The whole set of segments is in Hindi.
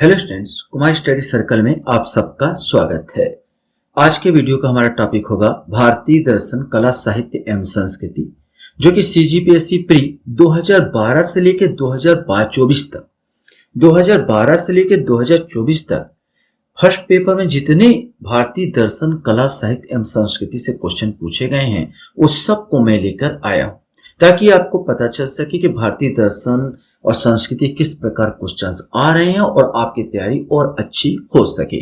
Hello students, Kumar study circle में आप सबका स्वागत है। आज के वीडियो का हमारा टॉपिक होगा भारतीय दर्शन, कला, साहित्य एवं संस्कृति, जो कि सीजीपीएससी प्री 2012 से लेकर 2024 तक 2012 से लेकर 2024 तक फर्स्ट पेपर में जितने भारतीय दर्शन, कला, साहित्य एवं संस्कृति से क्वेश्चन पूछे गए हैं उस सब को मैं लेकर आया हूं, ताकि आपको पता चल सके कि भारतीय दर्शन और संस्कृति किस प्रकार क्वेश्चंस आ रहे हैं और आपकी तैयारी और अच्छी हो सके।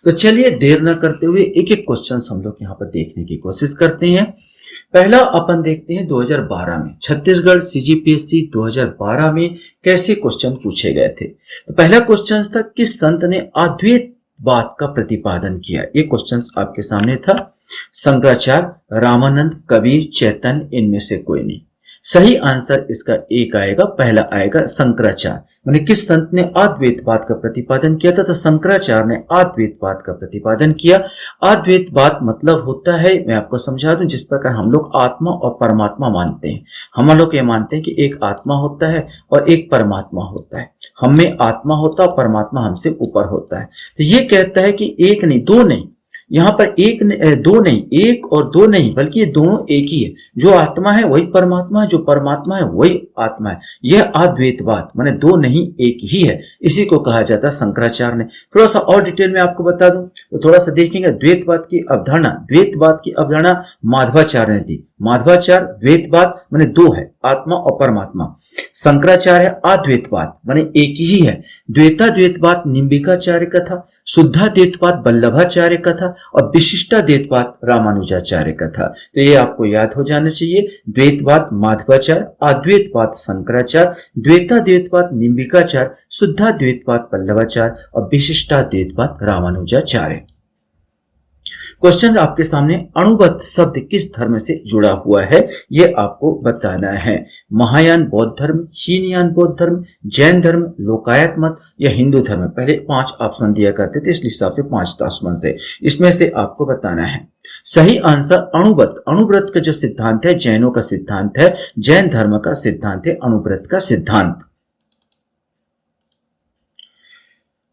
तो चलिए देर न करते हुए एक एक क्वेश्चन हम लोग यहाँ पर देखने की कोशिश करते हैं। पहला अपन देखते हैं 2012 में छत्तीसगढ़ सीजीपीएससी 2012 में कैसे क्वेश्चन पूछे गए थे। तो पहला क्वेश्चन था, किस संत ने अद्वैतवाद का प्रतिपादन किया। ये क्वेश्चन आपके सामने था। शंकराचार्य, रामानंद, कबीर, चैतन्य, इनमें से कोई नहीं। सही आंसर इसका एक आएगा, पहला आएगा शंकराचार्य। मैंने किस संत ने अद्वैतवाद का प्रतिपादन किया था, तो शंकराचार्य ने अद्वैतवाद का प्रतिपादन किया। अद्वैतवाद मतलब होता है, मैं आपको समझा दूं, जिस प्रकार हम लोग आत्मा और परमात्मा मानते हैं। हम लोग ये मानते हैं कि एक आत्मा होता है और एक परमात्मा होता है। हम में आत्मा होता है और परमात्मा हमसे ऊपर होता है। तो ये कहता है कि एक नहीं, दो नहीं, यहाँ पर दो नहीं, एक और दो नहीं, बल्कि ये दोनों एक ही है। जो आत्मा है वही परमात्मा है, जो परमात्मा है वही आत्मा है। यह अद्वैतवाद माने दो नहीं एक ही है, इसी को कहा जाता है। शंकराचार्य ने थोड़ा सा और डिटेल में आपको बता दूं तो थोड़ा सा देखेंगे। द्वैतवाद की अवधारणा माधवाचार्य ने दी। माधवाचार्य द्वैतवाद माने दो है, आत्मा और परमात्मा। शंकराचार्य अद्वैतवाद माने एक ही है। द्वैताद्वैतवाद निम्बिकाचार्य का था, शुद्धाद्वैतवाद वल्लभाचार्य का था और विशिष्टाद्वैतवाद रामानुजाचार्य का था। तो ये आपको याद हो जाना चाहिए। द्वैतवाद माधवाचार्य, अद्वैतवाद शंकराचार्य, द्वैताद्वैतवाद निम्बिकाचार्य, शुद्धाद्वैतवाद वल्लभाचार्य और विशिष्टाद्वैतवाद रामानुजाचार्य। क्वेश्चन आपके सामने, अणुबद्ध शब्द किस धर्म से जुड़ा हुआ है, ये आपको बताना है। महायान बौद्ध धर्म, हीनयान बौद्ध धर्म, जैन धर्म, लोकायत मत या हिंदू धर्म। पहले 5 ऑप्शन दिया करते थे, इस हिसाब से 5 ऑप्शन थे, इसमें से आपको बताना है। सही आंसर अणुव्रत। अणुव्रत का जो सिद्धांत है जैनों का सिद्धांत है, जैन धर्म का सिद्धांत है अणुव्रत का सिद्धांत।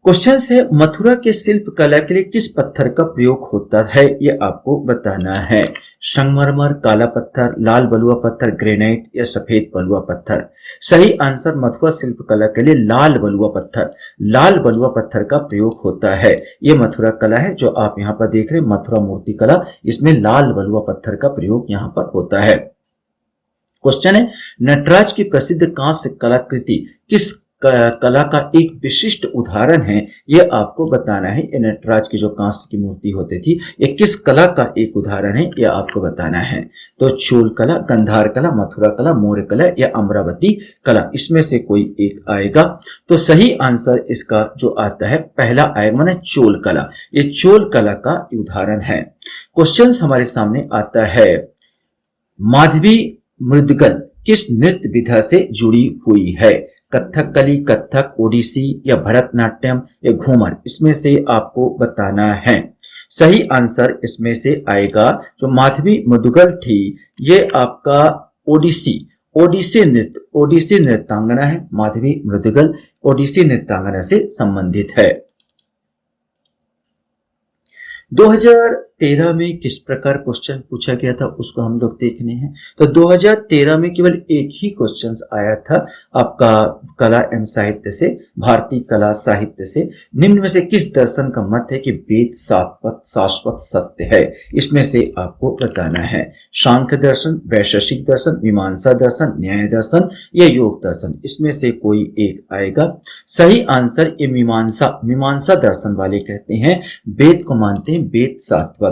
क्वेश्चन है, मथुरा के शिल्प कला के लिए किस पत्थर का प्रयोग होता है, ये आपको बताना है। संगमरमर, काला पत्थर, लाल बलुआ पत्थर, ग्रेनाइट या सफेद बलुआ पत्थर। सही आंसर मथुरा शिल्प कला के लिए लाल बलुआ पत्थर, लाल बलुआ पत्थर का प्रयोग होता है। ये मथुरा कला है जो आप यहाँ पर देख रहे हैं, मथुरा मूर्ति कला, इसमें लाल बलुआ पत्थर का प्रयोग यहाँ पर होता है। क्वेश्चन है, नटराज की प्रसिद्ध कांस्य कलाकृति किस कला का एक विशिष्ट उदाहरण है, यह आपको बताना है। ये नटराज की जो कांस्य की मूर्ति होती थी, ये किस कला का एक उदाहरण है, यह आपको बताना है। तो चोल कला, गंधार कला, मथुरा कला, मौर्य कला या अमरावती कला, इसमें से कोई एक आएगा। तो सही आंसर इसका जो आता है पहला आएगा, माने चोल कला। ये चोल कला का उदाहरण है। क्वेश्चन हमारे सामने आता है, माधवी मृदगल किस नृत्य विधा से जुड़ी हुई है। कथकली, कथक, ओडिसी या भरतनाट्यम या घूमर, इसमें से आपको बताना है। सही आंसर इसमें से आएगा, जो माधवी मुदगल थी ये आपका ओडिसी नृत्यांगना है। माधवी मृदगल ओडिसी नृत्यांगना से संबंधित है। 2013 में किस प्रकार क्वेश्चन पूछा गया था उसको हम लोग देखने हैं। तो 2013 में केवल एक ही क्वेश्चन आया था आपका कला एवं साहित्य से, भारतीय कला साहित्य से। निम्न में से किस दर्शन का मत है कि वेद शाश्वत सत्य है, इसमें से आपको बताना है। सांख्य दर्शन, वैशेषिक दर्शन, मीमांसा दर्शन, न्याय दर्शन या योग दर्शन, इसमें से कोई एक आएगा। सही आंसर ये मीमांसा दर्शन वाले कहते हैं, वेद को मानते हैं, वेद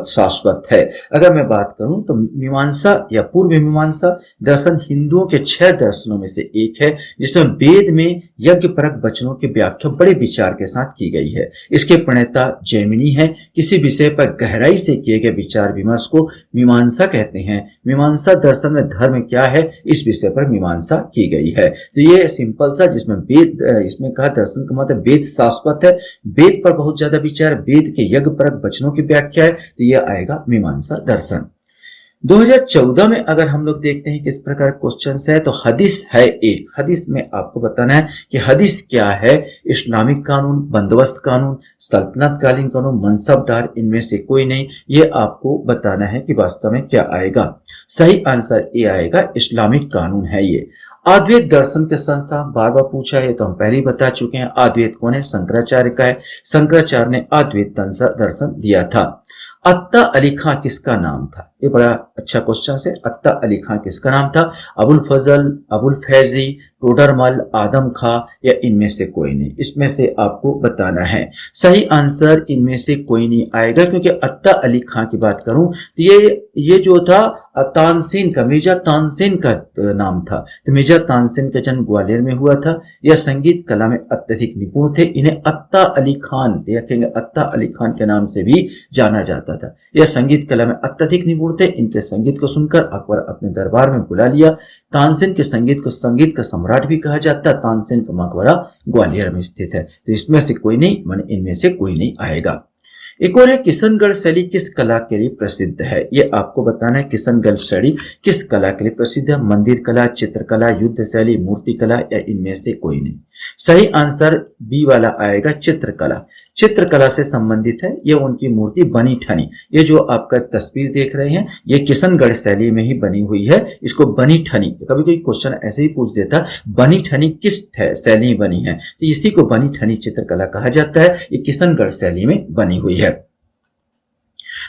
शाश्वत है। अगर मैं बात करूं तो मीमांसा या पूर्व मीमांसा दर्शन हिंदुओं के 6 दर्शनों में से एक है, जिसमें वेद में यज्ञ परक वचनों की व्याख्या बड़े विचार के साथ की गई है। इसके प्रणेता जैमिनी है। किसी विषय पर गहराई से किए गए विचार विमर्श को मीमांसा कहते हैं। मीमांसा दर्शन में धर्म क्या है, इस विषय पर मीमांसा की गई है। तो ये सिंपल सा, जिसमें वेद, इसमें कहा दर्शन का मतलब वेद शाश्वत है, वेद पर बहुत ज्यादा विचार, वेद के यज्ञ परक वचनों की व्याख्या है, तो यह आएगा मीमांसा दर्शन। 2014 में अगर हम लोग देखते हैं किस प्रकार क्वेश्चन है, तो हदीस है एक। हदीस में आपको बताना है कि हदीस क्या है। इस्लामिक कानून, बंदोबस्त कानून, सल्तनत कालीन कानून, मनसबदार, इनमें से कोई नहीं। ये आपको बताना है कि वास्तव में क्या आएगा। सही आंसर ये आएगा, इस्लामिक कानून है ये। अद्वैत दर्शन के संस्था बार बार पूछा है, तो हम पहले ही बता चुके हैं। अद्वैत कौन है? शंकराचार्य का है। शंकराचार्य ने अद्वैत दर्शन दिया था। अत्ता अली खां किसका नाम था? ये बड़ा अच्छा क्वेश्चन है। अत्ता अली खां किसका नाम था? अबुल फजल, अबुल फैजी, टोडरमल, आदम खां, या इनमें से कोई नहीं? इसमें से आपको बताना है। सही आंसर इनमें से कोई नहीं आएगा, क्योंकि अत्ता अली खां की बात करूं तो ये जो था तानसेन का, मिर्जा तानसेन का नाम था। तो मिर्जा तानसेन का जन्म ग्वालियर में हुआ था। यह संगीत कला में अत्यधिक निपुण थे। इन्हें अत्ता अली खान, देखेंगे अत्ता अली खान के नाम से भी जाना जाता था। यह संगीत कला में अत्यधिक निपुण थे। इनके संगीत को सुनकर अकबर अपने दरबार में बुला लिया। तानसेन के संगीत को संगीत का सम्राट भी कहा जाता है। तानसेन का मकबरा ग्वालियर में स्थित है। तो इसमें से कोई नहीं, माने इनमें से कोई नहीं आएगा। एक और है, किशनगढ़ शैली किस कला के लिए प्रसिद्ध है? ये आपको बताना है। किशनगढ़ शैली किस कला के लिए प्रसिद्ध है? मंदिर कला, चित्रकला, युद्ध शैली, मूर्ति कला, या इनमें से कोई नहीं? सही आंसर बी वाला आएगा, चित्रकला। चित्रकला से संबंधित है। ये उनकी मूर्ति बनी ठनी, ये जो आपका तस्वीर देख रहे हैं, ये किशनगढ़ शैली में ही बनी हुई है। इसको बनी ठनी, कभी कोई क्वेश्चन ऐसे ही पूछ देता, बनी ठनी किस शैली बनी है, तो इसी को बनी ठनी चित्रकला कहा जाता है। ये किशनगढ़ शैली में बनी हुई है।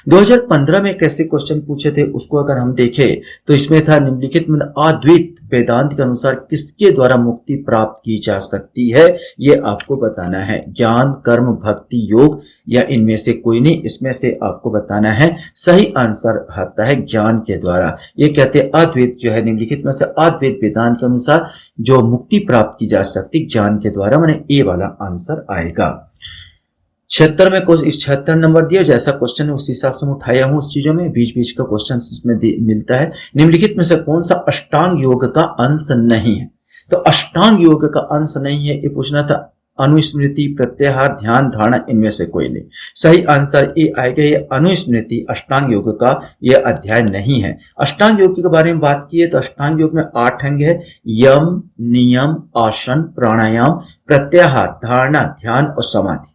2015 में कैसे क्वेश्चन पूछे थे उसको अगर हम देखें, तो इसमें था निम्नलिखित में अद्वैत वेदांत के अनुसार किसके द्वारा मुक्ति प्राप्त की जा सकती है? ये आपको बताना है। ज्ञान, कर्म, भक्ति, योग, या इनमें से कोई नहीं? इसमें से आपको बताना है। सही आंसर आता है ज्ञान के द्वारा। ये कहते हैं अद्वैत जो है, निम्नलिखित में से अद्वैत वेदांत के अनुसार जो मुक्ति प्राप्त की जा सकती ज्ञान के द्वारा, माने ए वाला आंसर आएगा। 76 में इस 76 नंबर दिया, जैसा क्वेश्चन है उस हिसाब से मैं उठाया हूं। उस चीजों में बीच बीच का क्वेश्चन इसमें मिलता है। निम्नलिखित में से कौन सा अष्टांग योग का अंश नहीं है? तो अष्टांग योग का अंश नहीं है, ये पूछना था। अनुस्मृति, प्रत्याहार, ध्यान, धारणा, इनमें से कोई नहीं? सही आंसर ए आएगा, ये अनुस्मृति अष्टांग योग का यह अध्याय नहीं है। अष्टांग योग के बारे में बात की है, तो अष्टांग योग में 8 अंग है। यम, नियम, आसन, प्राणायाम, प्रत्याहार, धारणा, ध्यान और समाधि।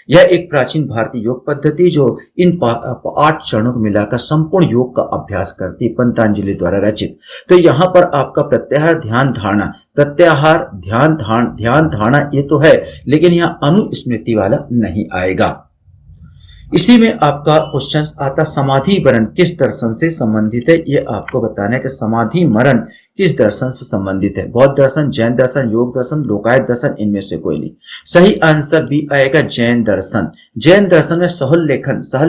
यह एक प्राचीन भारतीय योग पद्धति जो इन 8 चरणों को मिलाकर संपूर्ण योग का अभ्यास करती है, पतंजलि द्वारा रचित। तो यहाँ पर आपका प्रत्याहार, ध्यान, धारणा, प्रत्याहार, ध्यान, धारणा ये तो है, लेकिन यहाँ अनुस्मृति वाला नहीं आएगा। इसी में आपका क्वेश्चन आता, समाधि मरण किस दर्शन से संबंधित है? ये आपको बताना है कि समाधि मरण किस दर्शन से संबंधित है। बौद्ध दर्शन, जैन दर्शन, योग दर्शन, लोकायत दर्शन, इनमें से कोई नहीं? सही आंसर भी आएगा, जैन दर्शन। जैन दर्शन में सहल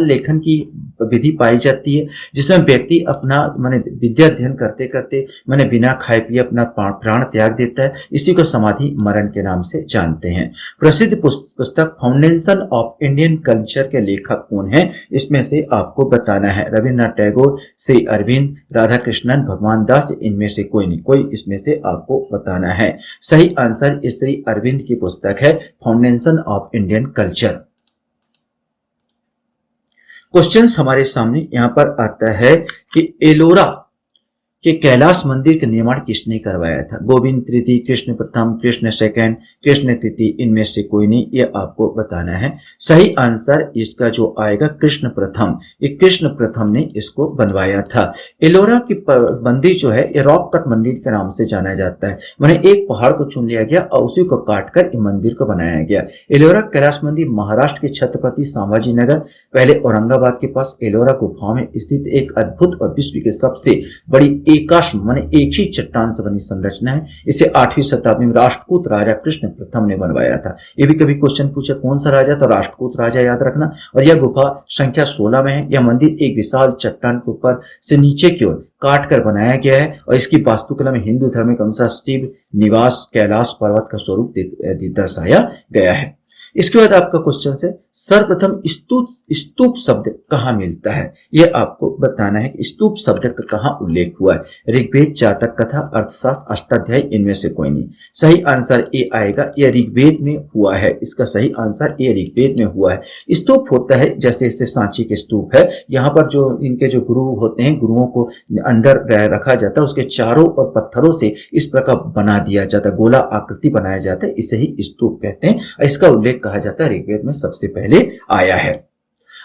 लेखन की विधि पाई जाती है, जिसमें व्यक्ति अपना माने विद्या अध्ययन करते करते माने बिना खाए पिए अपना प्राण त्याग देता है। इसी को समाधि मरण के नाम से जानते हैं। प्रसिद्ध पुस्तक फाउंडेशन ऑफ इंडियन कल्चर के लेखक कौन है? इसमें से आपको बताना है। रविन्द्रनाथ टैगोर, श्री अरविंद, राधा कृष्णन, भगवान दास, इनमें से कोई नहीं? कोई इसमें से आपको बताना है। सही आंसर श्री अरविंद की पुस्तक है foundation of Indian culture. Questions हमारे सामने यहां पर आता है कि एलोरा कि कैलाश मंदिर का निर्माण किसने करवाया था? गोविंद तृतीय, कृष्ण प्रथम, कृष्ण सेकंड, कृष्ण तृतीय, इनमें से कोई नहीं? ये आपको बताना है। सही आंसर इसका जो आएगा कृष्ण प्रथम। ये कृष्ण प्रथम ने इसको बनवाया था। एलोरा की मंदिर जो है ये रॉक कट मंदिर के नाम से जाना जाता है। मैंने एक पहाड़ को चुन लिया गया और उसी को काटकर इस मंदिर को बनाया गया। एलोरा कैलाश मंदिर महाराष्ट्र के छत्रपति संभाजी नगर, पहले औरंगाबाद के पास एलोरा गुफा में स्थित एक अद्भुत और विश्व के सबसे बड़ी एकाश माने एक ही चट्टान से बनी संरचना है। इसे 8वीं शताब्दी में राष्ट्रकूट राजा कृष्ण प्रथम ने बनवाया था। ये भी कभी क्वेश्चन पूछा कौन सा राजा, तो राष्ट्रकूट राजा याद रखना। और यह गुफा संख्या 16 में है। यह मंदिर एक विशाल चट्टान के ऊपर से नीचे की ओर काट कर बनाया गया है और इसकी वास्तुकला में हिंदू धर्म के अनुसार शिव निवास कैलाश पर्वत का स्वरूप दर्शाया गया है। इसके बाद आपका क्वेश्चन है सर्वप्रथम स्तूप स्तूप शब्द कहाँ मिलता है, यह आपको बताना है कि स्तूप शब्द का कहाँ उल्लेख हुआ है। ऋग्वेद, जातक कथा, अर्थशास्त्र, अष्टाध्यायी, इनमें से कोई नहीं। सही आंसर ए आएगा, यह ऋग्वेद में हुआ है। इसका सही आंसर ए ऋग्वेद में हुआ है। स्तूप होता है जैसे इससे सांची के स्तूप है, यहाँ पर जो इनके जो गुरु होते हैं, गुरुओं को अंदर रखा जाता है, उसके चारों और पत्थरों से इस प्रकार बना दिया जाता है, गोला आकृति बनाया जाता है, इसे ही स्तूप कहते हैं। इसका उल्लेख कहा जाता है ऋग्वेद में सबसे पहले आया है।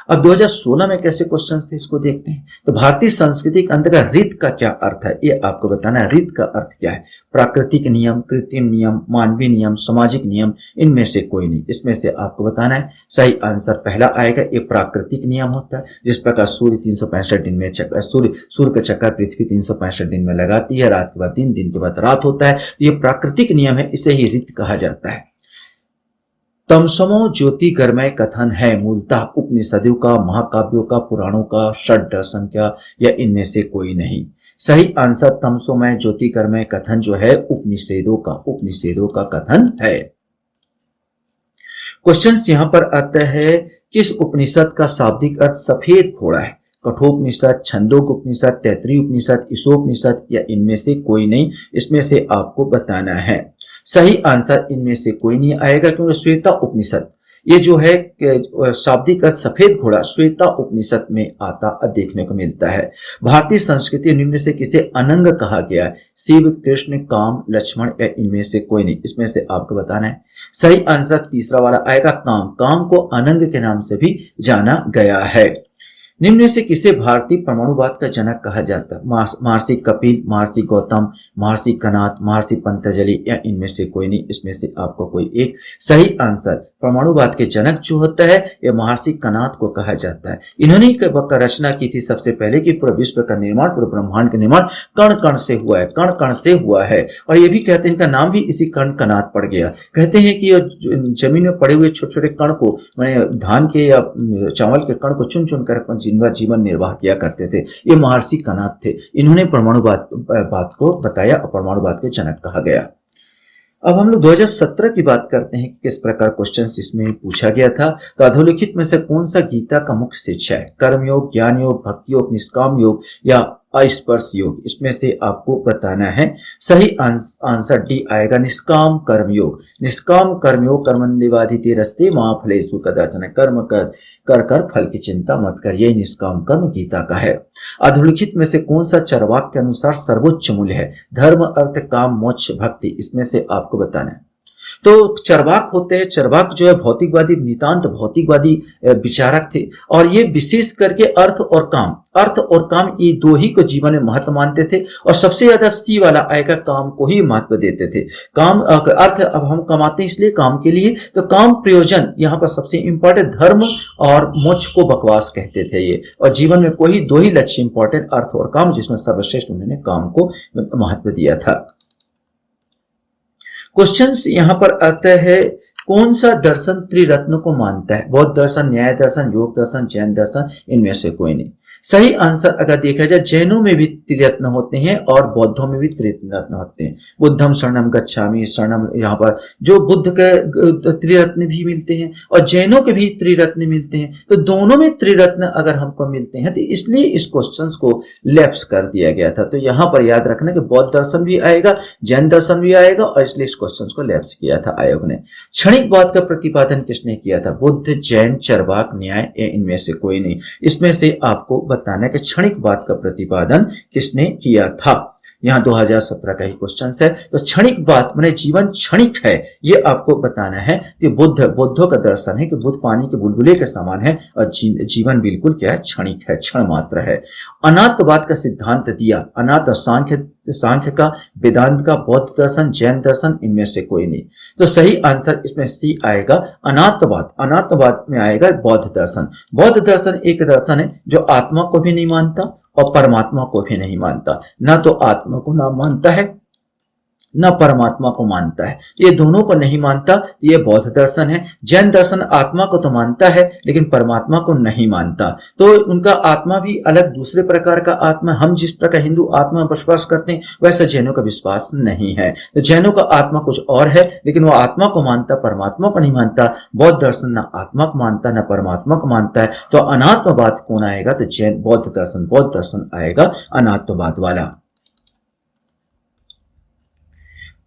अब 2016 में कैसे क्वेश्चंस थे इसको देखते हैं। तो भारतीय संस्कृति के अंतर्गत रीत का क्या अर्थ है, ये आपको बताना है। रीत का अर्थ क्या है? प्राकृतिक नियम, कृत्रिम नियम, मानवीय नियम, सामाजिक नियम, इनमें से कोई नहीं। इसमें से आपको बताना है। सही आंसर पहला आएगा, ये प्राकृतिक नियम होता है। जिस प्रकार सूर्य 365 दिन में सूर्य का चक्कर पृथ्वी 365 दिन में लगाती है, रात के बाद दिन, दिन के बाद रात होता है, तो ये प्राकृतिक नियम है, इसे ही रीत कहा जाता है। तमसमो ज्योतिर्गमय कथन है मूलतः उपनिषदों का, महाकाव्यों का, पुराणों का, षड दर्शन का, या इनमें से कोई नहीं। सही आंसर तमसोमय ज्योतिर्गमय कथन जो है उपनिषदों का कथन है। क्वेश्चन यहां पर आता है, किस उपनिषद का शाब्दिक अर्थ सफेद घोड़ा है? कठोपनिषद, छंदोग उपनिषद, तैत्तिरीय उपनिषद, ईशोपनिषद, या इनमें से कोई नहीं। इसमें से आपको बताना है। सही आंसर इनमें से कोई नहीं आएगा, क्योंकि श्वेता उपनिषद ये जो है शाब्दिक अर्थ सफेद घोड़ा श्वेता उपनिषद में आता देखने को मिलता है। भारतीय संस्कृति निम्न से किसे अनंग कहा गया है? शिव, कृष्ण, काम, लक्ष्मण, या इनमें से कोई नहीं। इसमें से आपको बताना है। सही आंसर तीसरा वाला आएगा, काम। काम को अनंग के नाम से भी जाना गया है। निम्न में से किसे भारतीय परमाणुवाद का जनक कहा जाता है? महर्षि कपिल, महर्षि गौतम, महर्षि कणाद, महर्षि पतंजलि, या इनमें से कोई नहीं। इसमें से आपको कोई एक। सही आंसर परमाणुवाद के जनक जो होता है यह महर्षि कणाद को कहा जाता है। इन्होंने रचना की थी सबसे पहले कि पूरे विश्व का निर्माण, पूरे ब्रह्मांड का निर्माण कण कण से हुआ है, कण कण से हुआ है। और ये भी कहते हैं इनका नाम भी इसी कण कणाद पड़ गया। कहते हैं कि जमीन में पड़े हुए छोटे छोटे कण को, मैंने धान के या चावल के कण को चुन चुन कर जिनका जीवन निर्वाह किया करते थे, ये महर्षि कणाद थे। इन्होंने परमाणुवाद बात को बताया और परमाणुवाद के जनक कहा गया। अब हम लोग 2017 की बात करते हैं कि किस प्रकार क्वेश्चंस इसमें पूछा गया था। तो अधोलिखित में से कौन सा गीता का मुख्य शिक्षा है? कर्म योग, ज्ञान योग, भक्ति योग, निष्काम योग, या अस्पर्श योग? इसमें से आपको बताना है। सही आंसर डी आएगा, निष्काम कर्म योग। निष्काम कर्म योग, कर्मण्येवाधिते रस्ते मा फलेषु कदाचन, कर्म कर फल की चिंता मत कर, यही निष्काम कर्म गीता का है। अधोलिखित में से कौन सा चरवाक के अनुसार सर्वोच्च मूल्य है? धर्म, अर्थ, काम, मोक्ष, भक्ति? इसमें से आपको बताना है। तो चरवाक होते हैं, चरवाक जो है भौतिकवादी, नितांत भौतिकवादी विचारक थे, और ये विशेष करके अर्थ और काम ये दो ही को जीवन में महत्व मानते थे। और सबसे ज्यादा सी वाला आएगा, काम को ही महत्व देते थे। काम अर्थ अब हम कमाते हैं इसलिए काम के लिए, तो काम प्रयोजन यहाँ पर सबसे इंपॉर्टेंट। धर्म और मोक्ष को बकवास कहते थे ये, और जीवन में कोई दो ही लक्ष्य इंपॉर्टेंट, अर्थ और काम, जिसमें सर्वश्रेष्ठ उन्होंने काम को महत्व दिया था। क्वेश्चंस यहां पर आता है, कौन सा दर्शन त्रिरत्न को मानता है? बौद्ध दर्शन, न्याय दर्शन, योग दर्शन, जैन दर्शन, इनमें से कोई नहीं। सही आंसर अगर देखा जाए, जैनों में भी त्रिरत्न होते हैं और बौद्धों में भी त्रिरत्न होते हैं। बुद्धम शरणम गच्छामि, शरणम, यहाँ पर जो बुद्ध के त्रिरत्न भी मिलते हैं और जैनों के भी त्रिरत्न मिलते हैं। तो दोनों में त्रिरत्न अगर हमको मिलते हैं, तो इसलिए इस क्वेश्चन को लैप्स कर दिया गया था। तो यहाँ पर याद रखना कि बौद्ध दर्शन भी आएगा, जैन दर्शन भी आएगा, और इसलिए इस क्वेश्चन को लैप्स किया था आयोग ने। क्षणिकवाद का प्रतिपादन किसने किया था? बुद्ध, जैन, चरवाक, न्याय, इनमें से कोई नहीं। इसमें से आपको बताना है कि क्षणिकवाद का प्रतिपादन किसने किया था। यहाँ 2017 का ही क्वेश्चन है। तो क्षणिकवाद माने जीवन क्षणिक है, ये आपको बताना है। कि बुद्धों का दर्शन है कि बुद्ध पानी के बुलबुले के समान है और जीवन बिल्कुल क्या है? क्षणिक है, क्षण मात्र है। अनात्मवाद का सिद्धांत दिया, अनात्म सांख्य का, वेदांत का, बौद्ध दर्शन, जैन दर्शन, इनमें से कोई नहीं। तो सही आंसर इसमें सी आएगा, अनात्मवाद। अनात्मवाद में आएगा बौद्ध दर्शन। बौद्ध दर्शन एक दर्शन है जो आत्मा को भी नहीं मानता और परमात्मा को भी नहीं मानता। ना तो आत्मा को ना मानता है न परमात्मा को मानता है। ये दोनों को नहीं मानता, ये बौद्ध दर्शन है। जैन दर्शन आत्मा को तो मानता है लेकिन परमात्मा को नहीं मानता, तो उनका आत्मा भी अलग दूसरे प्रकार का आत्मा। हम जिस प्रकार हिंदू आत्मा विश्वास करते हैं वैसा जैनों का विश्वास नहीं है। तो जैनों का आत्मा कुछ और है, लेकिन वो आत्मा को मानता, परमात्मा को नहीं मानता। बौद्ध दर्शन न आत्मा को मानता न परमात्मा को मानता है। तो अनात्मवाद कौन आएगा? तो जैन बौद्ध दर्शन आएगा अनात्मवाद वाला।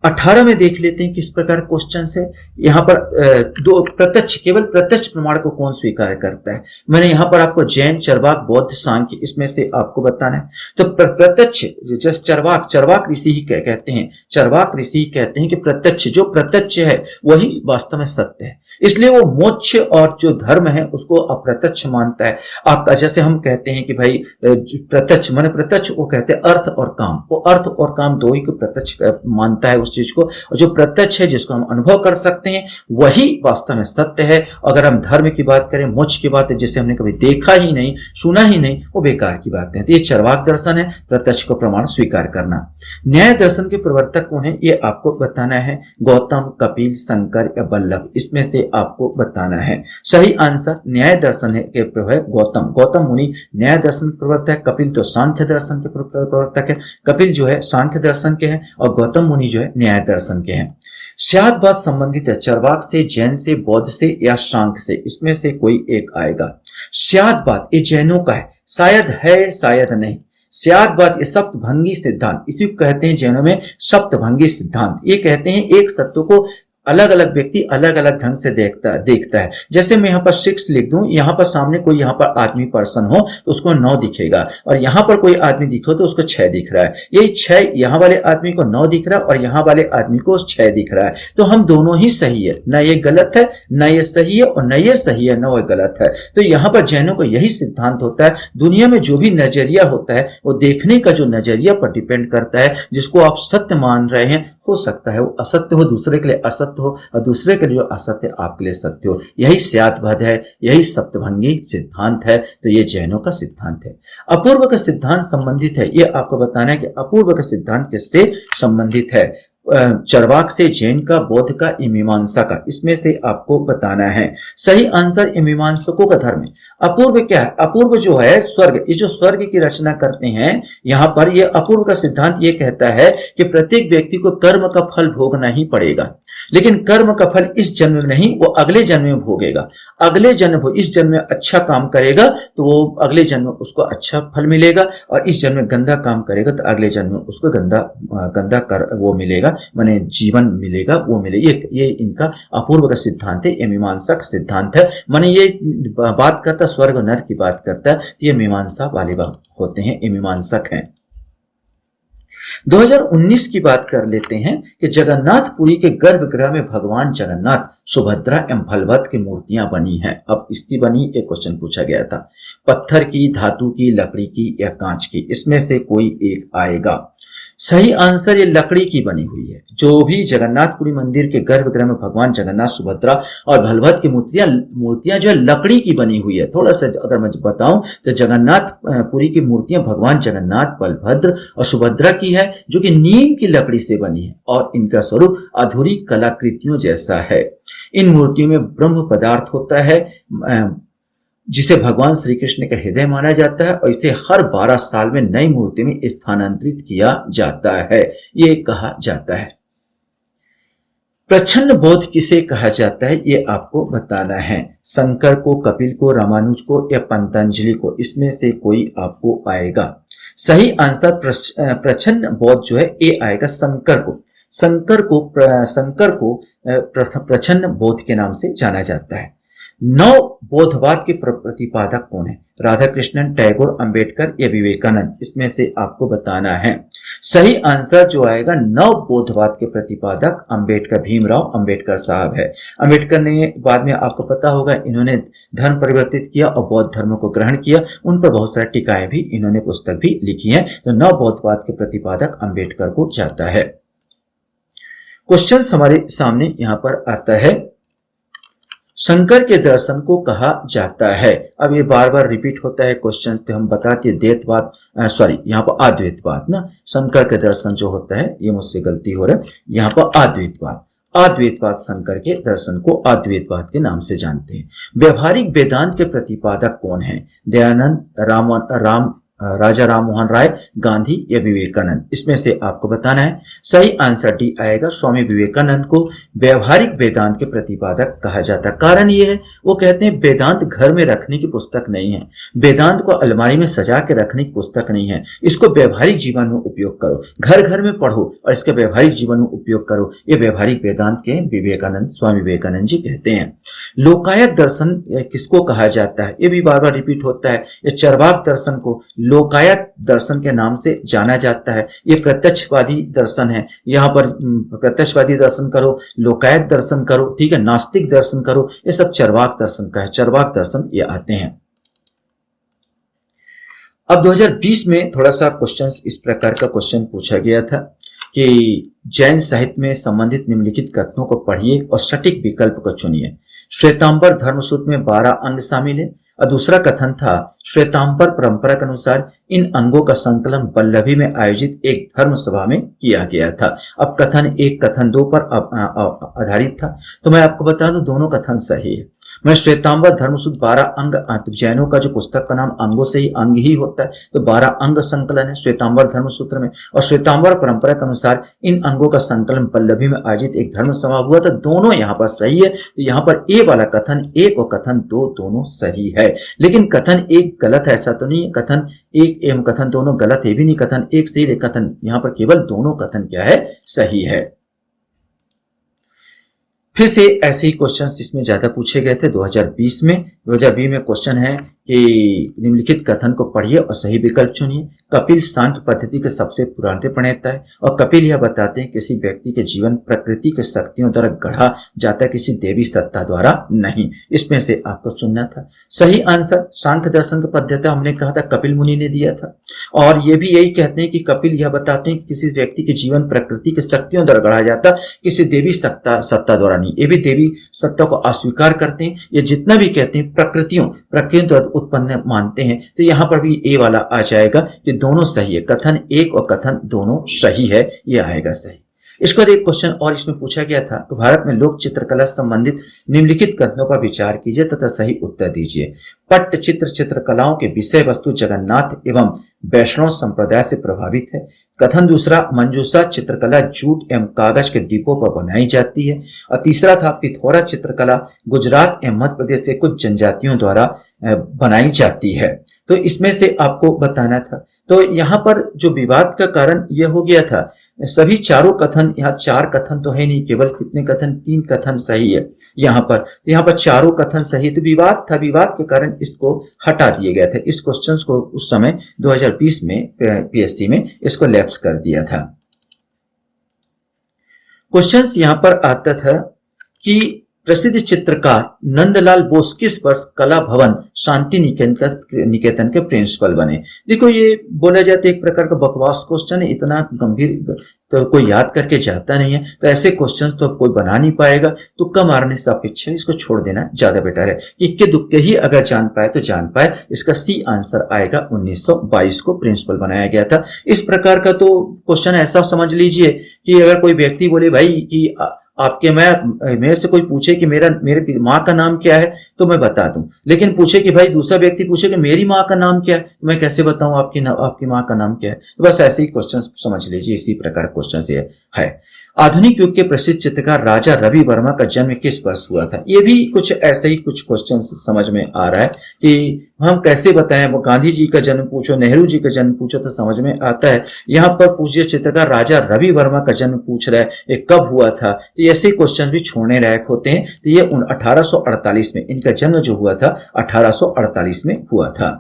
18 में देख लेते हैं किस प्रकार क्वेश्चन है। यहाँ पर दो प्रत्यक्ष, केवल प्रत्यक्ष प्रमाण को कौन स्वीकार करता है। मैंने यहाँ पर आपको जैन, चरवाक, बौद्ध, सांख्य इसमें से आपको बताना है। तो प्रत्यक्ष, जैसे चरवाक ऋषि ही कहते हैं, चरवाक ऋषि कहते हैं कि प्रत्यक्ष, जो प्रत्यक्ष है वही वास्तव में सत्य है। इसलिए वो मोक्ष और जो धर्म है उसको अप्रत्यक्ष मानता है। आपका जैसे हम कहते हैं कि भाई प्रत्यक्ष माने प्रत्यक्ष, वो कहते हैं अर्थ और काम, वो अर्थ और काम दो ही को प्रत्यक्ष मानता है उस चीज को। और जो प्रत्यक्ष है जिसको हम अनुभव कर सकते हैं वही वास्तव में सत्य है। अगर हम धर्म की बात करें, मोक्ष की बात है, जिसे हमने कभी देखा ही नहीं, सुना ही नहीं, वो बेकार की बात है। तो ये चरवाक दर्शन है, प्रत्यक्ष को प्रमाण स्वीकार करना। न्याय दर्शन के प्रवर्तक कौन है ये आपको बताना है। गौतम, कपिल, शंकर या वल्लभ, इसमें से आपको बताना है। सही आंसर न्याय दर्शन के गौतम मुनि न्याय दर्शन के प्रवर्तक है। कपिल तो सांख्य दर्शन के प्रवर्तक है। कपिल जो है सांख्य दर्शन के हैं और गौतम मुनि जो है न्याय दर्शन के हैं। स्यादवाद संबंधित है चरवाक से, जैन से, बौद्ध से या सांख्य से, इसमें से कोई एक आएगा। स्यादवाद ये जैनों का है, शायद है शायद नहीं। स्यादवाद ये सप्तभंगी सिद्धांत, इसी को कहते हैं जैनों में सप्तभंगी सिद्धांत। ये कहते हैं एक सत्य को अलग अलग व्यक्ति अलग अलग ढंग से देखता है। जैसे मैं यहाँ पर 6 लिख दूं, यहाँ पर सामने कोई यहाँ पर आदमी पर्सन हो तो उसको 9 दिखेगा, और यहाँ पर कोई आदमी दिखो तो उसको 6 दिख रहा है। यही 6 यहाँ वाले आदमी को 9 दिख रहा है और यहाँ वाले आदमी को 6 दिख रहा है। तो हम दोनों ही सही है, न ये गलत है न ये सही है, और न ये सही है न वो गलत है। तो यहाँ पर जैनों को यही सिद्धांत होता है। दुनिया में जो भी नजरिया होता है वो देखने का जो नजरिया पर डिपेंड करता है। जिसको आप सत्य मान रहे हैं हो सकता है वो असत्य हो, दूसरे के लिए असत्य हो, और दूसरे के लिए जो असत्य आपके लिए सत्य हो। यही स्यादवाद है, यही सप्तभंगी सिद्धांत है। तो ये जैनों का सिद्धांत है। अपूर्व का सिद्धांत संबंधित है, ये आपको बताना है कि अपूर्व का सिद्धांत किससे संबंधित है। चरवाक से, जैन का, बौद्ध का, मीमांसा का, इसमें से आपको बताना है। सही आंसर मीमांसकों का धर्म है। अपूर्व क्या है? अपूर्व जो है स्वर्ग, ये जो स्वर्ग की रचना करते हैं यहाँ पर, ये अपूर्व का सिद्धांत ये कहता है कि प्रत्येक व्यक्ति को कर्म का फल भोगना ही पड़ेगा, लेकिन कर्म का फल इस जन्म में नहीं, वो अगले जन्म में भोगेगा। अगले जन्म, इस जन्म में अच्छा काम करेगा तो वो अगले जन्म में उसको अच्छा फल मिलेगा, और इस जन्म में गंदा काम करेगा तो अगले जन्म में उसको गंदा कर वो मिलेगा, माने जीवन मिलेगा, वो मिलेगा। ये इनका अपूर्व का सिद्धांत है, ये मीमांसक सिद्धांत है। माने ये बात करता स्वर्ग नर की बात करता है, तो ये मीमांसा वाले होते हैं, ये मीमांसक हैं। 2019 की बात कर लेते हैं कि जगन्नाथपुरी के गर्भगृह में भगवान जगन्नाथ, सुभद्रा एवं बलभद्र की मूर्तियां बनी हैं। अब इसकी बनी एक क्वेश्चन पूछा गया था, पत्थर की, धातु की, लकड़ी की या कांच की, इसमें से कोई एक आएगा। सही आंसर ये लकड़ी की बनी हुई है। जो भी जगन्नाथपुरी मंदिर के गर्भगृह में भगवान जगन्नाथ, सुभद्रा और बलभद्र की मूर्तियां जो है लकड़ी की बनी हुई है। थोड़ा सा अगर मैं बताऊं तो जगन्नाथपुरी की मूर्तियां भगवान जगन्नाथ, बलभद्र और सुभद्रा की है, जो कि नीम की लकड़ी से बनी है, और इनका स्वरूप अधूरी कलाकृतियों जैसा है। इन मूर्तियों में ब्रह्म पदार्थ होता है, जिसे भगवान श्री कृष्ण का हृदय माना जाता है, और इसे हर 12 साल में नई मूर्ति में स्थानांतरित किया जाता है, ये कहा जाता है। प्रच्छन्न बोध किसे कहा जाता है ये आपको बताना है। शंकर को, कपिल को, रामानुज को या पतंजलि को, इसमें से कोई आपको आएगा। सही आंसर प्रच्छन्न बोध जो है ये आएगा शंकर को। शंकर को प्रच्छन्न बोध के नाम से जाना जाता है। नव बोधवाद के प्रतिपादक कौन है? राधा कृष्णन, टैगोर, अंबेडकर या विवेकानंद, इसमें से आपको बताना है। सही आंसर जो आएगा नव बोधवाद के प्रतिपादक अंबेडकर, भीमराव अंबेडकर साहब है। अंबेडकर ने बाद में आपको पता होगा इन्होंने धर्म परिवर्तित किया और बौद्ध धर्म को ग्रहण किया। उन पर बहुत सारी टीकाएं भी इन्होंने पुस्तक भी लिखी है। तो नव बोधवाद के प्रतिपादक अंबेडकर को जाता है। क्वेश्चन हमारे सामने यहां पर आता है शंकर के दर्शन को कहा जाता है? अब ये बार बार रिपीट होता है क्वेश्चन, तो हम बताते हैं द्वैतवाद, सॉरी यहाँ पर अद्वैतवाद ना। शंकर के दर्शन जो होता है, ये मुझसे गलती हो रहा है, यहाँ पर अद्वैतवाद। अद्वैतवाद, शंकर के दर्शन को अद्वैतवाद के नाम से जानते हैं। व्यवहारिक वेदांत के प्रतिपादक कौन है? दयानंद, राजा राम मोहन राय, गांधी या विवेकानंद? इसमें से आपको बताना है। सही आंसर डी आएगा। स्वामी विवेकानंद को व्यवहारिक वेदांत के प्रतिपादक कहा जाता है। कारण ये है, वो कहते हैं वेदांत घर में रखने की पुस्तक नहीं है, वेदांत को अलमारी में सजा के रखने की पुस्तक नहीं है, इसको व्यवहारिक जीवन में उपयोग करो, घर घर में पढ़ो और इसके व्यवहारिक जीवन में उपयोग करो। ये व्यवहारिक वेदांत के विवेकानंद, स्वामी विवेकानंद जी कहते हैं। लोकायत दर्शन किसको कहा जाता है? ये भी बार बार रिपीट होता है। ये चरवाक दर्शन को लोकायत दर्शन के नाम से जाना जाता है। ये प्रत्यक्षवादी दर्शन है। यहाँ पर प्रत्यक्षवादी दर्शन करो, लोकायत दर्शन करो, ठीक है, नास्तिक दर्शन करो, ये सब चरवाक दर्शन का है। चरवाक दर्शन ये आते हैं। अब 2020 में थोड़ा सा क्वेश्चन, इस प्रकार का क्वेश्चन पूछा गया था कि जैन साहित्य में संबंधित निम्नलिखित कथनों को पढ़िए और सटीक विकल्प को चुनिए। श्वेतांबर धर्मसूत्र में 12 अंग शामिल है। और दूसरा कथन था, श्वेतांबर परंपरा के अनुसार इन अंगों का संकलन वल्लभी में आयोजित एक धर्म सभा में किया गया था। अब कथन 1 कथन 2 पर आधारित था, तो मैं आपको बता दूं दोनों कथन सही है। मैं श्वेतांबर धर्मसूत्र 12 अंग, जैनों का जो पुस्तक का नाम अंगों से ही अंग ही होता है, तो 12 अंग संकलन है श्वेतांबर धर्मसूत्र में। और श्वेतांबर परंपरा के अनुसार इन अंगों का संकलन वल्लभी में आयोजित एक धर्म सभा हुआ था। दोनों यहाँ पर सही है। तो यहाँ पर ए वाला कथन 1 और कथन 2 दोनों सही है। लेकिन कथन 1 गलत है, ऐसा तो नहीं है। कथन 1 एवं कथन दोनों गलत है भी नहीं, कथन 1 सही है। कथन यहाँ पर केवल दोनों कथन क्या है, सही है। फिर से ऐसे ही क्वेश्चंस इसमें ज्यादा पूछे गए थे 2020 में। 2020 में क्वेश्चन है कि निम्नलिखित कथन को पढ़िए और सही विकल्प चुनिए। कपिल सांख्य पद्धति के सबसे पुराने प्रणेता है और कपिल यह बताते हैं किसी व्यक्ति के जीवन प्रकृति के शक्तियों द्वारा गढ़ा जाता है, किसी देवी सत्ता द्वारा नहीं। इसमें से आपको चुनना था। सही आंसर सांख्य दर्शन की पद्धति हमने कहा था कपिल मुनि ने दिया था। और ये भी यही कहते हैं कि कपिल यह बताते हैं कि किसी व्यक्ति के जीवन प्रकृति के शक्तियों द्वारा गढ़ा जाता, किसी देवी सत्ता द्वारा नहीं। ये भी देवी सत्ता को अस्वीकार करते हैं। ये जितना भी कहते हैं प्रकृतियों द्वारा उत्पन्न मानते हैं। तो यहाँ पर भी ए वाला आ जाएगा कि दोनों सही है। कथन 1 और कथन दोनों सही है, ये आएगा सही। इसके बाद एक क्वेश्चन और इसमें पूछा गया था कि भारत में लोक चित्रकला संबंधित निम्नलिखित कथनों पर विचार कीजिए तथा सही उत्तर दीजिए। पट्टचित्र चित्रकलाओं के विषय वस्तु जगन्नाथ एवं वैष्णव संप्रदाय से प्रभावित है। कथन दूसरा, मंजूषा चित्रकला जूट एवं कागज के डिब्बों पर बनाई जाती है। और तीसरा था, पिथौरा चित्रकला गुजरात एवं मध्य प्रदेश से कुछ जनजातियों द्वारा बनाई जाती है। तो इसमें से आपको बताना था। तो यहाँ पर जो विवाद का कारण यह हो गया था, सभी चारों कथन, यहाँ 4 कथन तो है नहीं, केवल कितने कथन, 3 कथन सही है यहाँ पर चारों कथन सही। तो विवाद था, विवाद के कारण इसको हटा दिया गया था। इस क्वेश्चन को उस समय 2020 में पीएससी में इसको लैप्स कर दिया था। क्वेश्चंस यहाँ पर आता था कि प्रसिद्ध चित्रकार नंदलाल बोस किस वर्ष कला भवन शांति निकेतन के प्रिंसिपल बने? देखो, ये बोला जाता है एक प्रकार का बकवास क्वेश्चन है, इतना गंभीर तो कोई याद करके जाता नहीं है। तो ऐसे क्वेश्चंस तो कोई बना नहीं पाएगा। तुक्का मारने से अपेक्षा इसको छोड़ देना ज्यादा बेटर है। इक्के दुक्के ही अगर जान पाए तो जान पाए। इसका सी आंसर आएगा 1922 को प्रिंसिपल बनाया गया था। इस प्रकार का तो क्वेश्चन ऐसा समझ लीजिए कि अगर कोई व्यक्ति बोले भाई कि आपके मेरे से कोई पूछे कि मेरे माँ का नाम क्या है, तो मैं बता दूं। लेकिन पूछे कि भाई, दूसरा व्यक्ति पूछे कि मेरी माँ का नाम क्या है, तो मैं कैसे बताऊं आपकी माँ का नाम क्या है? तो बस ऐसे ही क्वेश्चन समझ लीजिए, इसी प्रकार क्वेश्चन ये है। आधुनिक युग के प्रसिद्ध चित्रकार राजा रवि वर्मा का जन्म किस वर्ष हुआ था? ये भी कुछ ऐसे ही कुछ क्वेश्चन समझ में आ रहा है कि हम कैसे बताएं। वो गांधी जी का जन्म पूछो, नेहरू जी का जन्म पूछो तो समझ में आता है। यहाँ पर पूछिए चित्रकार राजा रवि वर्मा का जन्म पूछ रहा है, ये कब हुआ था? तो ऐसे क्वेश्चन भी छोड़ने लायक होते हैं। तो ये 1848 में इनका जन्म जो हुआ था 1848 में हुआ था।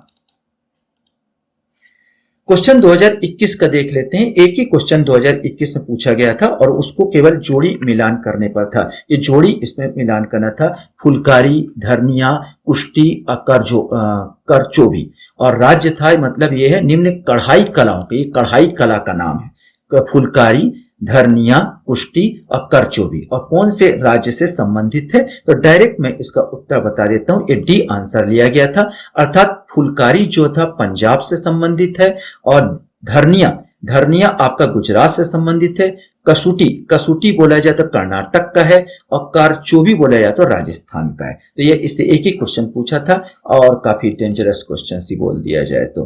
क्वेश्चन 2021 का देख लेते हैं। एक ही क्वेश्चन 2021 में पूछा गया था और उसको केवल जोड़ी मिलान करने पर था। ये जोड़ी इसमें मिलान करना था। फुलकारी, धरनिया, कुश्ती, करचोभी और राज्य था। मतलब ये है निम्न कढ़ाई कलाओं के, ये कढ़ाई कला का नाम है। फुलकारी, धरनिया, कुष्टी और करचोबी, और कौन से राज्य से संबंधित है? तो डायरेक्ट मैं इसका उत्तर बता देता हूं, ये डी आंसर लिया गया था, अर्थात फुलकारी जो था पंजाब से संबंधित है, और धरनिया धरनिया आपका गुजरात से संबंधित है, कसुटी बोला जाए तो कर्नाटक का है, और कारचोबी बोला जाए तो राजस्थान का है। तो ये इससे एक ही क्वेश्चन पूछा था और काफी डेंजरस क्वेश्चन ही बोल दिया जाए तो।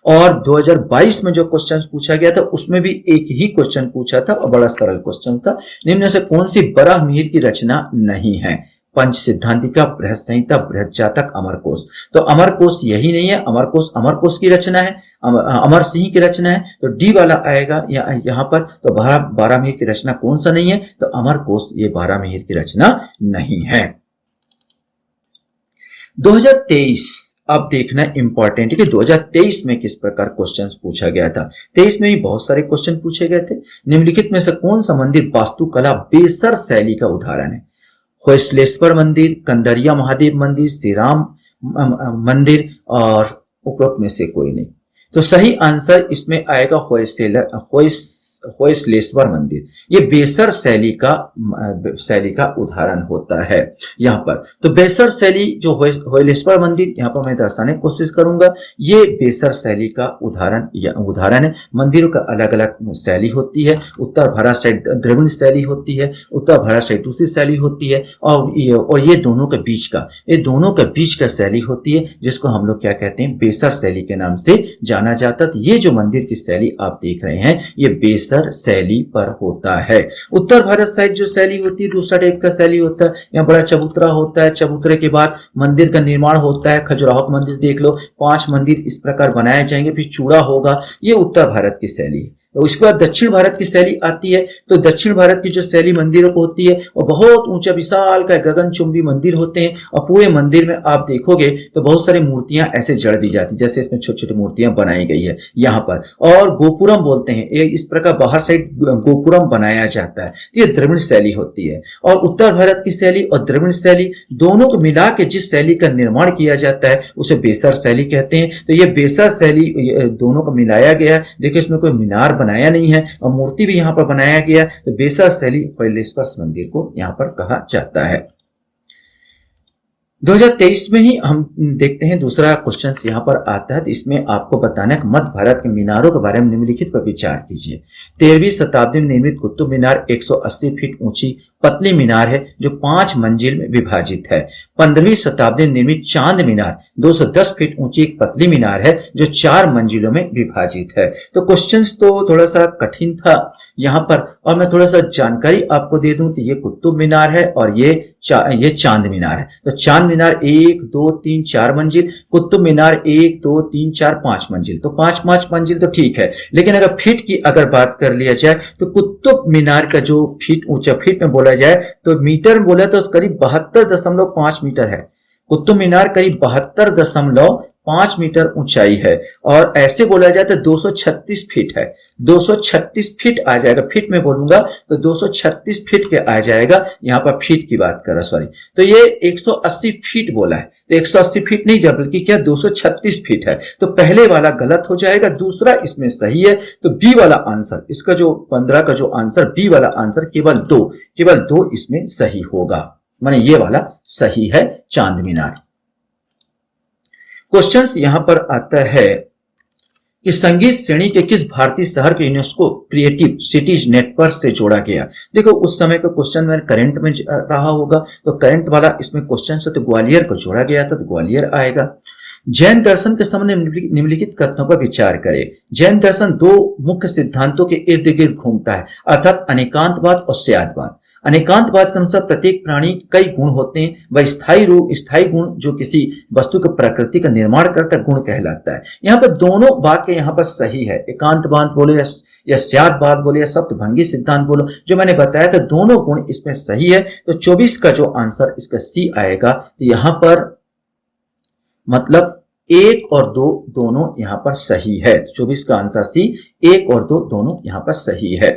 और 2022 में जो क्वेश्चन पूछा गया था उसमें भी एक ही क्वेश्चन पूछा था और बड़ा सरल क्वेश्चन था। निम्न से कौन सी बराहमिहिर की रचना नहीं है? पंच सिद्धांतिका, बृहत संहिता, बृहत जातक, अमरकोश। तो अमरकोश यही नहीं है, अमरकोश की रचना है, अमर सिंह की रचना है, तो डी वाला आएगा यहाँ पर। तो बारहमिहिर की रचना कौन सा नहीं है? तो अमरकोश ये बारहमिहिर की रचना नहीं है। 2023 अब देखना इंपॉर्टेंट है कि 2023 में किस प्रकार क्वेश्चंस पूछा गया था। 23 में भी बहुत सारे क्वेश्चन पूछे गए थे। निम्नलिखित में से कौन सा मंदिर वास्तुकला बेसर शैली का उदाहरण है? होयसलेश्वर मंदिर, कंदरिया महादेव मंदिर, श्री राम मंदिर, और उपरोक्त में से कोई नहीं। तो सही आंसर इसमें आएगा होयसलेश्वर मंदिर। ये बेसर शैली का उदाहरण होता है यहाँ पर। तो बेसर शैली जो होयसलेश्वर मंदिर यहाँ पर मैं दर्शाने की कोशिश करूंगा, ये बेसर शैली का उदाहरण है। मंदिरों का अलग अलग शैली होती है। उत्तर भारत साइड द्रविड़ शैली होती है, उत्तर भारत साइड दूसरी शैली होती है, और ये दोनों के बीच का शैली होती है, जिसको हम लोग क्या कहते हैं? बेसर शैली के नाम से जाना जाता है। तो ये जो मंदिर की शैली आप देख रहे हैं ये बेसर शैली पर होता है। उत्तर भारत साइड जो शैली होती है दूसरा टाइप का शैली होता है। यहाँ बड़ा चबूतरा होता है, चबूतरे के बाद मंदिर का निर्माण होता है। खजुराहो का मंदिर देख लो, 5 मंदिर इस प्रकार बनाए जाएंगे, फिर चूड़ा होगा। ये उत्तर भारत की शैली है। उसके बाद दक्षिण भारत की शैली आती है। तो दक्षिण भारत की जो शैली मंदिरों को होती है वो बहुत ऊंचा विशाल का गगनचुंबी मंदिर होते हैं, और पूरे मंदिर में आप देखोगे तो बहुत सारी मूर्तियां ऐसे जड़ दी जाती है, जैसे इसमें छोटी छोटी मूर्तियां बनाई गई है यहाँ पर। और गोपुरम बोलते हैं, इस प्रकार बाहर साइड गोपुरम बनाया जाता है। तो ये द्रविड़ शैली होती है। और उत्तर भारत की शैली और द्रविड़ शैली दोनों को मिला के जिस शैली का निर्माण किया जाता है उसे बेसर शैली कहते हैं। तो ये बेसर शैली दोनों को मिलाया गया है। देखिए इसमें कोई मीनार बनाया नहीं है और मूर्ति भी यहां पर बनाया गया। तो बेसर शैली होयसलेश्वर मंदिर को यहां पर कहा जाता है। 2023 में ही हम देखते हैं दूसरा क्वेश्चन यहां पर आता है। तो इसमें आपको बताना है कि मध्य भारत के मीनारों के बारे में निम्नलिखित पर विचार कीजिए। 13वीं शताब्दी में निर्मित कुतुब मीनार 180 फीट ऊंची पतली मीनार है जो 5 मंजिल में विभाजित है। 15वीं शताब्दी में निर्मित चांद मीनार 210 फीट ऊंची एक पतली मीनार है जो 4 मंजिलों में विभाजित है। तो क्वेश्चंस तो थोड़ा सा कठिन था यहाँ पर, और मैं थोड़ा सा जानकारी आपको दे दूं। तो ये कुतुब मीनार है और ये चांद मीनार है। तो चांद मीनार 1 2 3 4 मंजिल, कुतुब मीनार 1 2 3 4 5 मंजिल। तो 5 मंजिल तो ठीक है, लेकिन अगर फीट की अगर बात कर लिया जाए तो कुतुब मीनार का जो फीट ऊंचा, फीट में बोला जाए तो मीटर में बोला तो करीब 72.5 मीटर है। कुतुब मीनार करीब 72.5 मीटर ऊंचाई है। और ऐसे बोला जाए तो 236 फीट है। 236 फीट आ जाएगा, फीट में बोलूंगा तो 236 फीट के आ जाएगा। यहां पर फीट की बात कर रहा, सॉरी। तो ये 180 फीट बोला है, तो 180 फीट नहीं बल्कि क्या 236 फीट है। तो पहले वाला गलत हो जाएगा, दूसरा इसमें सही है। तो बी वाला आंसर, इसका जो 15 का जो आंसर, बी वाला आंसर केवल दो इसमें सही होगा, माने ये वाला सही है, चांद मीनार। क्वेश्चंस यहां पर आता है कि संगीत श्रेणी के किस भारतीय शहर को यूनेस्को क्रिएटिव सिटीज नेटवर्क से जोड़ा गया? देखो उस समय का क्वेश्चन में करंट में रहा होगा, तो करंट वाला इसमें क्वेश्चन से तो ग्वालियर को जोड़ा गया था, तो ग्वालियर आएगा। जैन दर्शन के संबंध में निम्नलिखित कथनों पर विचार करें। जैन दर्शन 2 मुख्य सिद्धांतों के इर्द गिर्द घूमता है, अर्थात अनेकांतवाद और स्यादवाद। अनेकांतवाद के अनुसार प्रत्येक प्राणी कई गुण होते हैं, वह स्थायी गुण जो किसी वस्तु के प्रकृति का निर्माण करता गुण कहलाता है। यहाँ पर दोनों वाक्य यहाँ पर सही है। एकांतवाद बोले या स्यादवाद बोले या सप्तभंगी सिद्धांत बोलो, जो मैंने बताया था दोनों गुण इसमें सही है। तो 24 का जो आंसर इसका सी आएगा। तो यहाँ पर मतलब 1 और 2 दोनों यहाँ पर सही है। 24 का आंसर सी, 1 और 2 दोनों यहाँ पर सही है।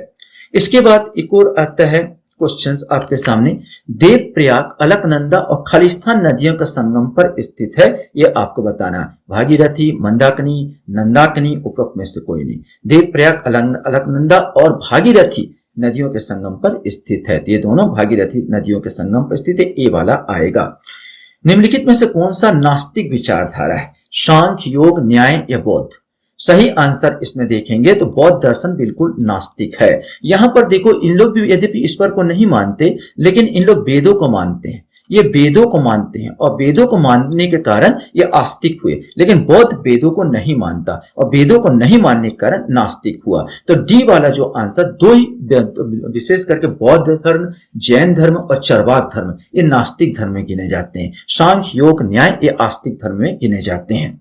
इसके बाद एक और आता है क्वेश्चंस आपके सामने। देवप्रयाग, अलकनंदा और खालिस्तान नदियों का संगम पर स्थित है, ये आपको बताना। भागीरथी, मंदाकिनी, नंदाकिनी, उपरोक्त में से कोई नहीं। देवप्रयाग, अलकनंदा और भागीरथी नदियों के संगम पर स्थित है। ये दोनों भागीरथी नदियों के संगम पर स्थित है, ए वाला आएगा। निम्नलिखित में से कौन सा नास्तिक विचारधारा है? सांख्य, योग, न्याय या बौद्ध? सही आंसर इसमें देखेंगे तो बौद्ध दर्शन बिल्कुल नास्तिक है। यहां पर देखो, इन लोग भी यद्यपि ईश्वर को नहीं मानते, लेकिन इन लोग वेदों को मानते हैं, ये वेदों को मानते हैं और वेदों को मानने के कारण ये आस्तिक हुए। लेकिन बौद्ध वेदों को नहीं मानता और वेदों को नहीं मानने के कारण नास्तिक हुआ। तो डी वाला जो आंसर, दो ही विशेष करके बौद्ध धर्म, जैन धर्म और चरवाक धर्म, ये नास्तिक धर्म में गिने जाते हैं। सांख्य, योग, न्याय ये आस्तिक धर्म में गिने जाते हैं।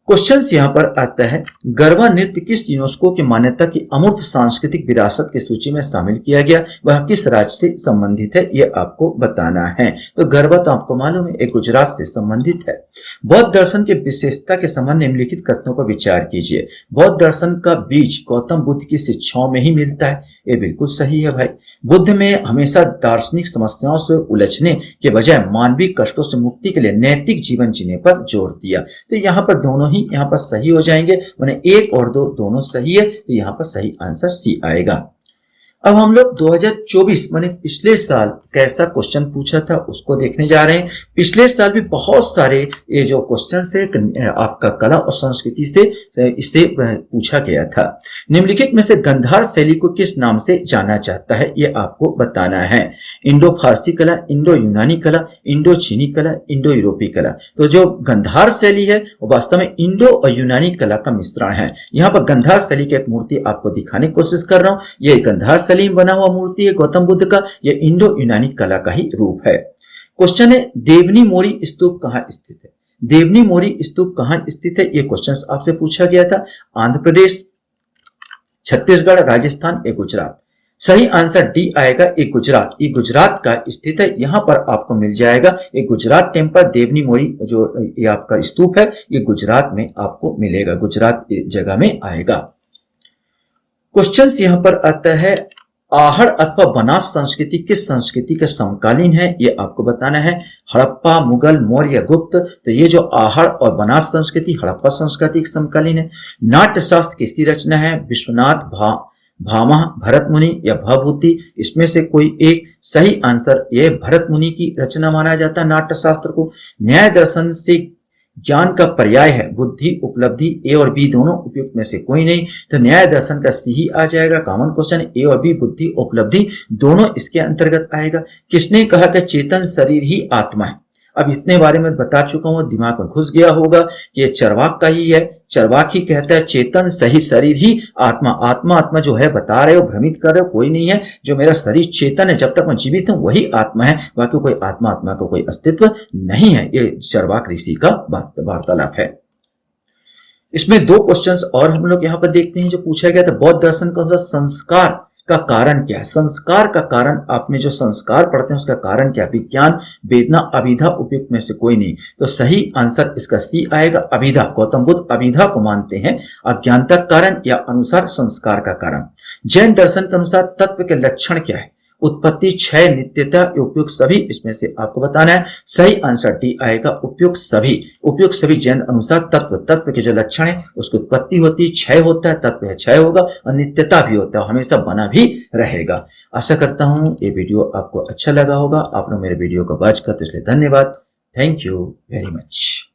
क्वेश्चन यहां पर आता है, गरबा नृत्य किस यूनेस्को की मान्यता की अमूर्त सांस्कृतिक विरासत की सूची में शामिल किया गया? वह किस राज्य से संबंधित है? यह आपको बताना है। तो गरबा तो आपको मालूम है, एक गुजरात से संबंधित है। बौद्ध दर्शन की विशेषता के संबंध निम्नलिखित कथनों पर विचार कीजिए। बौद्ध दर्शन का बीज गौतम बुद्ध की शिक्षाओं में ही मिलता है। ये बिल्कुल सही है भाई। बुद्ध में हमेशा दार्शनिक समस्याओं से उलझने के बजाय मानवीय कष्टों से मुक्ति के लिए नैतिक जीवन जीने पर जोर दिया। तो यहाँ पर दोनों ही यहाँ पर सही हो जाएंगे, माने एक और दो दोनों सही है। तो यहाँ पर सही आंसर सी आएगा। अब हम लोग 2024 माने पिछले साल कैसा क्वेश्चन पूछा था उसको देखने जा रहे हैं। पिछले साल भी बहुत सारे ये जो क्वेश्चन है आपका कला और संस्कृति से इससे पूछा गया था। निम्नलिखित में से गंधार शैली को किस नाम से जाना जाता है? ये आपको बताना है। इंडो फारसी कला, इंडो यूनानी कला, इंडो चीनी कला, इंडो यूरोपीय कला। तो जो गंधार शैली है वो वास्तव में इंडो और यूनानी कला का मिश्रण है। यहाँ पर गंधार शैली की एक मूर्ति आपको दिखाने की कोशिश कर रहा हूँ। ये गंधार बना हुआ मूर्ति है गौतम बुद्ध का, यह इंडो यूनानी कला का ही रूप है। क्वेश्चन है, देवनी मोरी स्तूप कहां स्थित है? देवनी मोरी स्तूप कहां स्थित है? यह क्वेश्चन आपसे पूछा गया था। आंध्र प्रदेश, छत्तीसगढ़, राजस्थान या गुजरात? सही आंसर डी आएगा, एक गुजरात। ये गुजरात का स्थित है। यहां पर आपको मिल जाएगा एक गुजरात टेम्पल, देवनी मोरी जो ये आपका स्तूप है, ये गुजरात में आपको मिलेगा, गुजरात जगह में आएगा। क्वेश्चन यहां पर आता है, आहड़ अथवा बनास संस्कृति किस संस्कृति के समकालीन है? ये आपको बताना है। हड़प्पा, मुगल, मौर्य या गुप्त? तो ये जो आहड़ और बनास संस्कृति हड़प्पा संस्कृति के समकालीन है। नाट्य शास्त्र किसकी रचना है? विश्वनाथ भामह, भरत मुनि या भभूति? इसमें से कोई एक सही आंसर, ये भरत मुनि की रचना माना जाता है नाट्य शास्त्र को। न्याय दर्शन से ज्ञान का पर्याय है बुद्धि, उपलब्धि, ए और बी दोनों उपयुक्त में से कोई नहीं। तो न्याय दर्शन का सी ही आ जाएगा। कॉमन क्वेश्चन, ए और बी, बुद्धि, उपलब्धि दोनों इसके अंतर्गत आएगा। किसने कहा कि चेतन शरीर ही आत्मा है? अब इतने बारे में बता चुका हूं, दिमाग में घुस गया होगा कि ये चरवाक का ही है। चरवाक ही कहता है चेतन सही शरीर ही आत्मा। आत्मा जो है बता रहे हो, भ्रमित कर रहे हो, कोई नहीं है। जो मेरा शरीर चेतन है, जब तक मैं जीवित हूं वही आत्मा है, बाकी कोई आत्मा का कोई अस्तित्व नहीं है। ये चरवाक ऋषि का वार्तालाप है। इसमें दो क्वेश्चंस और हम लोग यहाँ पर देखते हैं जो पूछा गया था। बौद्ध दर्शन कौन सा संस्कार का कारण क्या है? संस्कार का कारण, आप में जो संस्कार पढ़ते हैं उसका कारण क्या? विज्ञान, वेदना, अभिधा उपयुक्त में से कोई नहीं। तो सही आंसर इसका सी आएगा, अभिधा। गौतम बुद्ध अभिधा को मानते हैं। अज्ञानता कारण या अनुसार संस्कार का कारण। जैन दर्शन के अनुसार तत्व के लक्षण क्या है? उत्पत्ति, क्षय, नित्यता, उपयुक्त सभी? इसमें से आपको बताना है। सही आंसर डी आएगा, उपयुक्त सभी। उपयुक्त सभी जैन अनुसार तत्व के जो लक्षण है, उसकी उत्पत्ति होती है, क्षय होता है, तत्व है क्षय होगा, और नित्यता भी होता है, हमेशा बना भी रहेगा। आशा करता हूं ये वीडियो आपको अच्छा लगा होगा। आप लोग मेरे वीडियो को वॉच करते इसलिए धन्यवाद। Thank you very much.